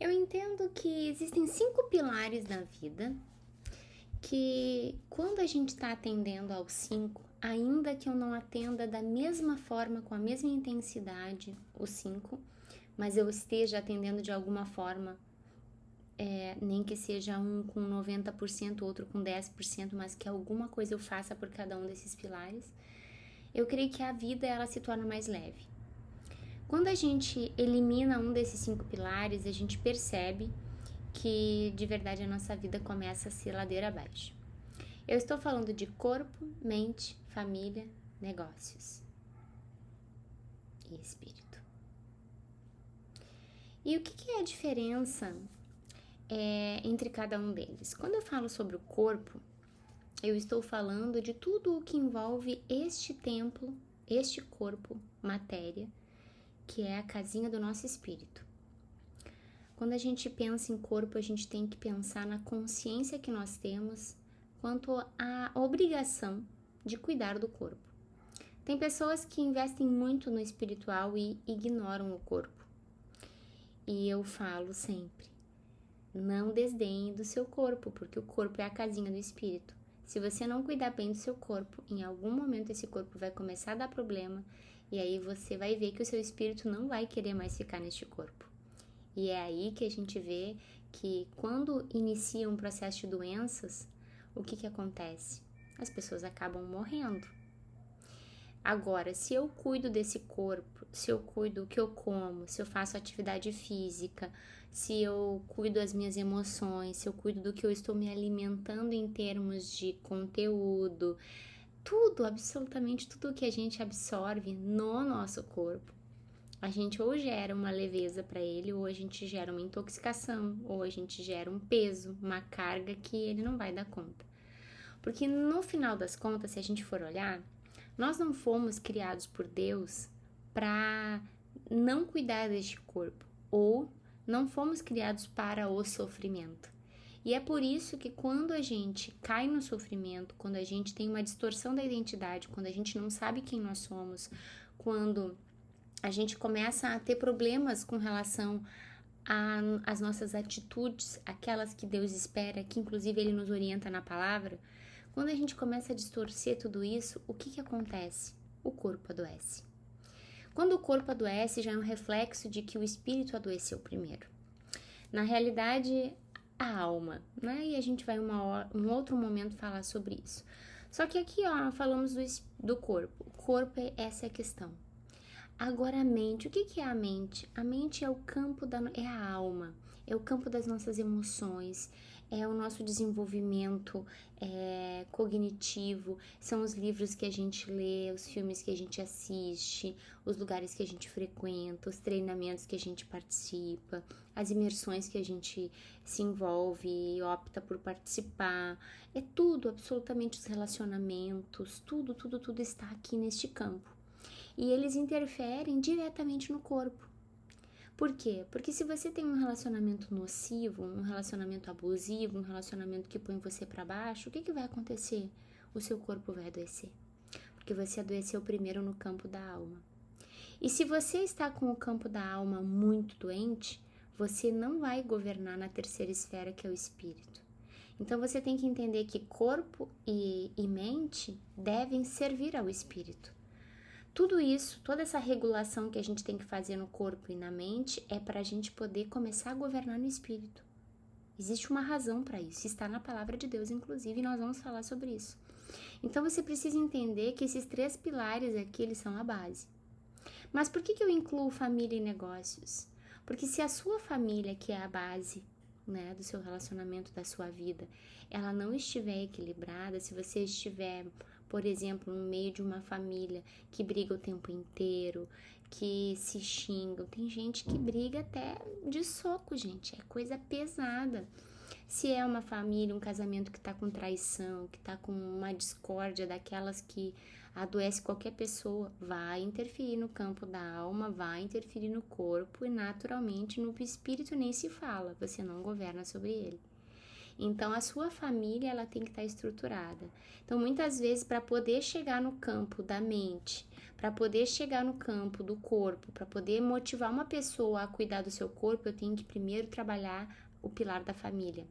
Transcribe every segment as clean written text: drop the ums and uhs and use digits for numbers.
Eu entendo que existem 5 pilares na vida que, quando a gente está atendendo aos 5, ainda que eu não atenda da mesma forma, com a mesma intensidade, os 5, mas eu esteja atendendo de alguma forma, nem que seja um com 90%, outro com 10%, mas que alguma coisa eu faça por cada um desses pilares, eu creio que a vida ela se torna mais leve. Quando a gente elimina um desses 5 pilares, a gente percebe que de verdade a nossa vida começa a ser ladeira abaixo. Eu estou falando de corpo, mente, família, negócios e espírito. E o que é a diferença entre cada um deles? Quando eu falo sobre o corpo, eu estou falando de tudo o que envolve este templo, este corpo, matéria, que é a casinha do nosso espírito. Quando a gente pensa em corpo, a gente tem que pensar na consciência que nós temos quanto à obrigação de cuidar do corpo. Tem pessoas que investem muito no espiritual e ignoram o corpo. E eu falo sempre, não desdenhe do seu corpo, porque o corpo é a casinha do espírito. Se você não cuidar bem do seu corpo, em algum momento esse corpo vai começar a dar problema e aí você vai ver que o seu espírito não vai querer mais ficar neste corpo. E é aí que a gente vê que quando inicia um processo de doenças, o que acontece? As pessoas acabam morrendo. Agora, se eu cuido desse corpo, se eu cuido do que eu como, se eu faço atividade física, se eu cuido das minhas emoções, se eu cuido do que eu estou me alimentando em termos de conteúdo, tudo, absolutamente tudo que a gente absorve no nosso corpo, a gente ou gera uma leveza para ele, ou a gente gera uma intoxicação, ou a gente gera um peso, uma carga que ele não vai dar conta. Porque no final das contas, se a gente for olhar, nós não fomos criados por Deus para não cuidar deste corpo, ou não fomos criados para o sofrimento. E é por isso que quando a gente cai no sofrimento, quando a gente tem uma distorção da identidade, quando a gente não sabe quem nós somos, quando a gente começa a ter problemas com relação às nossas atitudes, aquelas que Deus espera, que inclusive Ele nos orienta na palavra, quando a gente começa a distorcer tudo isso, o que acontece? O corpo adoece. Quando o corpo adoece, já é um reflexo de que o espírito adoeceu primeiro. Na realidade, a alma, né? E a gente vai um outro momento falar sobre isso. Só que aqui, falamos do corpo. O corpo, essa é a questão. Agora a mente, o que é a mente? A mente é o campo é a alma, é o campo das nossas emoções, é o nosso desenvolvimento cognitivo, são os livros que a gente lê, os filmes que a gente assiste, os lugares que a gente frequenta, os treinamentos que a gente participa, as imersões que a gente se envolve e opta por participar, é tudo, absolutamente os relacionamentos, tudo está aqui neste campo. E eles interferem diretamente no corpo. Por quê? Porque se você tem um relacionamento nocivo, um relacionamento abusivo, um relacionamento que põe você para baixo, o que vai acontecer? O seu corpo vai adoecer. Porque você adoeceu primeiro no campo da alma. E se você está com o campo da alma muito doente, você não vai governar na terceira esfera, que é o espírito. Então você tem que entender que corpo e mente devem servir ao espírito. Tudo isso, toda essa regulação que a gente tem que fazer no corpo e na mente é para a gente poder começar a governar no espírito. Existe uma razão para isso, está na palavra de Deus, inclusive, e nós vamos falar sobre isso. Então você precisa entender que esses 3 pilares aqui, eles são a base. Mas por que eu incluo família e negócios? Porque se a sua família, que é a base, né, do seu relacionamento, da sua vida, ela não estiver equilibrada, se você estiver, por exemplo, no meio de uma família que briga o tempo inteiro, que se xingam, tem gente que briga até de soco, gente, é coisa pesada. Se é uma família, um casamento que tá com traição, que tá com uma discórdia daquelas que adoece qualquer pessoa, vai interferir no campo da alma, vai interferir no corpo e naturalmente no espírito nem se fala, você não governa sobre ele. Então a sua família ela tem que estar estruturada. Então muitas vezes para poder chegar no campo da mente, Para poder chegar no campo do corpo, para poder motivar uma pessoa a cuidar do seu corpo, eu tenho que primeiro trabalhar o pilar da família.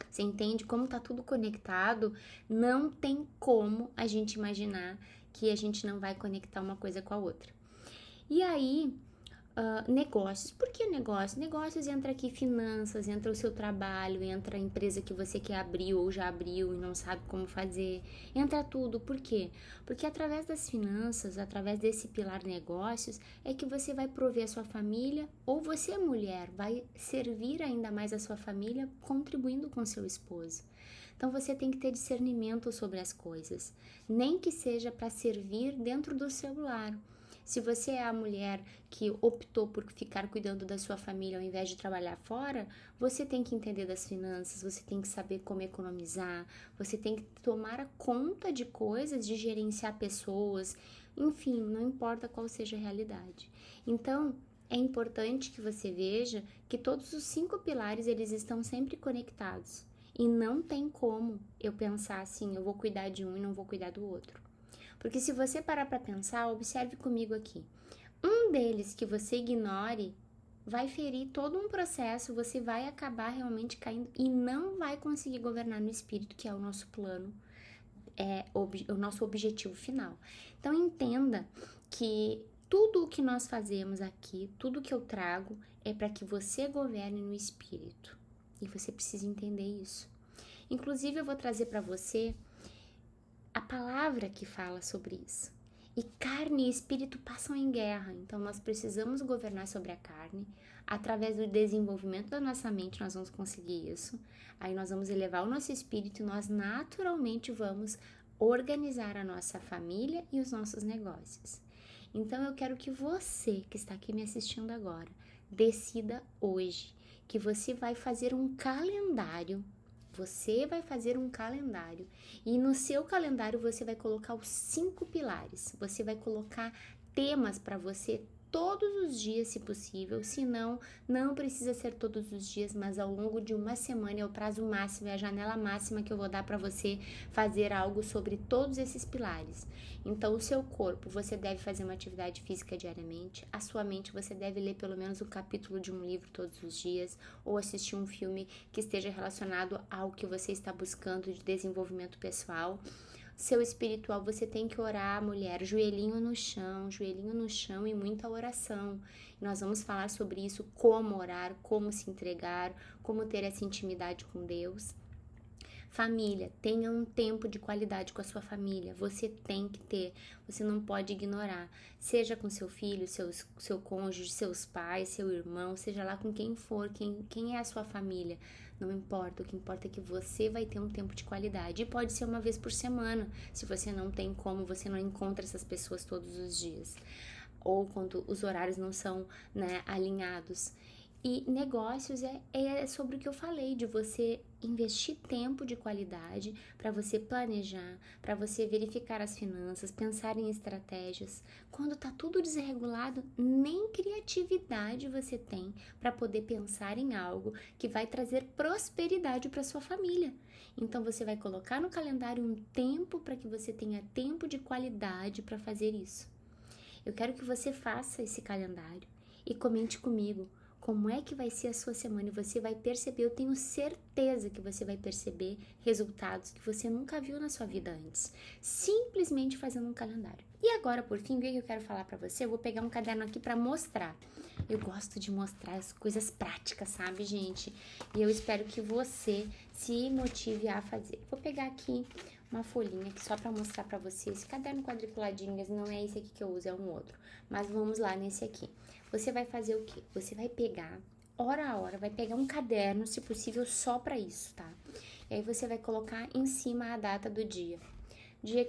Você entende como tá tudo conectado? Não tem como a gente imaginar que a gente não vai conectar uma coisa com a outra. E aí, negócios. Por que negócios? Negócios entra aqui finanças, entra o seu trabalho, entra a empresa que você quer abrir ou já abriu e não sabe como fazer. Entra tudo. Por quê? Porque através das finanças, através desse pilar negócios, é que você vai prover a sua família, ou você, mulher, vai servir ainda mais a sua família contribuindo com seu esposo. Então você tem que ter discernimento sobre as coisas, nem que seja para servir dentro do seu lar. Se você é a mulher que optou por ficar cuidando da sua família ao invés de trabalhar fora, você tem que entender das finanças, você tem que saber como economizar, você tem que tomar conta de coisas, de gerenciar pessoas, enfim, não importa qual seja a realidade. Então, é importante que você veja que todos os 5 pilares, eles estão sempre conectados. E não tem como eu pensar assim, eu vou cuidar de um e não vou cuidar do outro. Porque se você parar para pensar, observe comigo aqui. Um deles que você ignore vai ferir todo um processo, você vai acabar realmente caindo e não vai conseguir governar no espírito, que é o nosso plano, o nosso objetivo final. Então entenda que tudo o que nós fazemos aqui, tudo que eu trago, é para que você governe no espírito. E você precisa entender isso. Inclusive, eu vou trazer para você a palavra que fala sobre isso. E carne e espírito passam em guerra, então nós precisamos governar sobre a carne. Através do desenvolvimento da nossa mente nós vamos conseguir isso. Aí nós vamos elevar o nosso espírito e nós naturalmente vamos organizar a nossa família e os nossos negócios. Então eu quero que você que está aqui me assistindo agora, decida hoje que você vai fazer um calendário. Você vai fazer um calendário e no seu calendário você vai colocar os 5 pilares. Você vai colocar temas para você todos os dias, se possível. Se não, não precisa ser todos os dias, mas ao longo de uma semana é o prazo máximo, é a janela máxima que eu vou dar para você fazer algo sobre todos esses pilares. Então, o seu corpo, você deve fazer uma atividade física diariamente. A sua mente, você deve ler pelo menos um capítulo de um livro todos os dias ou assistir um filme que esteja relacionado ao que você está buscando de desenvolvimento pessoal. Seu espiritual, você tem que orar, mulher, joelhinho no chão e muita oração. Nós vamos falar sobre isso, como orar, como se entregar, como ter essa intimidade com Deus. Família, tenha um tempo de qualidade com a sua família, você tem que ter, você não pode ignorar, seja com seu filho, seu cônjuge, seus pais, seu irmão, seja lá com quem for, quem é a sua família, não importa, o que importa é que você vai ter um tempo de qualidade, e pode ser uma vez por semana, se você não tem como, você não encontra essas pessoas todos os dias, ou quando os horários não são, alinhados. E negócios é sobre o que eu falei, de você investir tempo de qualidade para você planejar, para você verificar as finanças, pensar em estratégias. Quando tá tudo desregulado, nem criatividade você tem para poder pensar em algo que vai trazer prosperidade para sua família. Então você vai colocar no calendário um tempo para que você tenha tempo de qualidade para fazer isso. Eu quero que você faça esse calendário e comente comigo como é que vai ser a sua semana e você vai perceber, eu tenho certeza que você vai perceber resultados que você nunca viu na sua vida antes, simplesmente fazendo um calendário. E agora, por fim, o que eu quero falar pra você? Eu vou pegar um caderno aqui pra mostrar. Eu gosto de mostrar as coisas práticas, sabe, gente? E eu espero que você se motive a fazer. Vou pegar aqui uma folhinha aqui só pra mostrar pra você. Esse caderno quadriculadinho, não é esse aqui que eu uso, é um outro. Mas vamos lá nesse aqui. Você vai fazer o quê? Você vai pegar, hora a hora, vai pegar um caderno, se possível, só pra isso, tá? E aí você vai colocar em cima a data do dia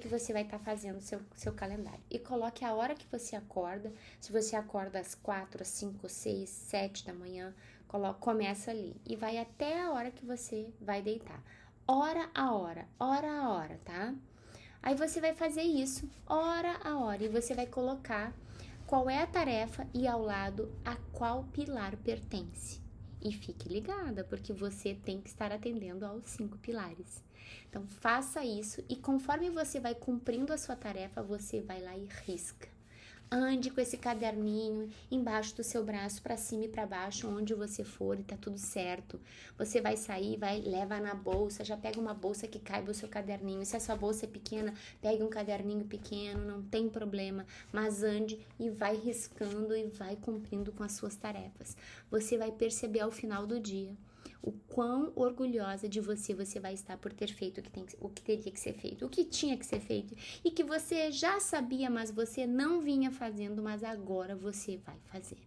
que você vai estar fazendo seu calendário. E coloque a hora que você acorda. Se você acorda às 4, às 5, 6, 7 da manhã, começa ali. E vai até a hora que você vai deitar. Hora a hora, tá? Aí você vai fazer isso, hora a hora. E você vai colocar qual é a tarefa e ao lado a qual pilar pertence. E fique ligada, porque você tem que estar atendendo aos 5 pilares. Então, faça isso e conforme você vai cumprindo a sua tarefa, você vai lá e risca. Ande com esse caderninho embaixo do seu braço, para cima e para baixo, onde você for, e tá tudo certo. Você vai sair, leva na bolsa, já pega uma bolsa que caiba o seu caderninho. Se a sua bolsa é pequena, pegue um caderninho pequeno, não tem problema, mas ande e vai riscando e vai cumprindo com as suas tarefas. Você vai perceber ao final do dia o quão orgulhosa de você vai estar por ter feito o que teria que ser feito, o que tinha que ser feito e que você já sabia, mas você não vinha fazendo, mas agora você vai fazer.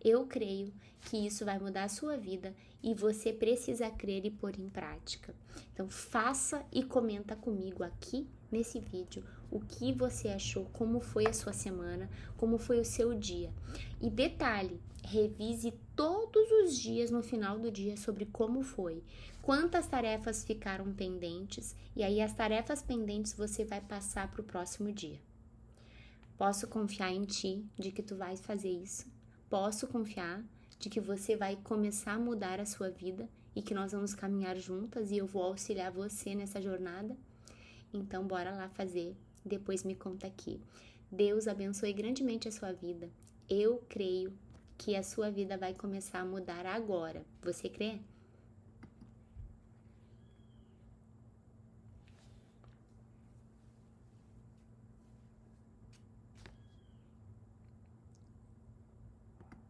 Eu creio que isso vai mudar a sua vida e você precisa crer e pôr em prática. Então faça e comenta comigo aqui nesse vídeo o que você achou, como foi a sua semana, como foi o seu dia. E detalhe, revise todos os dias no final do dia sobre como foi, quantas tarefas ficaram pendentes e aí as tarefas pendentes você vai passar para o próximo dia. Posso confiar em ti de que tu vais fazer isso? Posso confiar de que você vai começar a mudar a sua vida e que nós vamos caminhar juntas e eu vou auxiliar você nessa jornada? Então, bora lá fazer. Depois me conta aqui. Deus abençoe grandemente a sua vida. Eu creio que a sua vida vai começar a mudar agora. Você crê?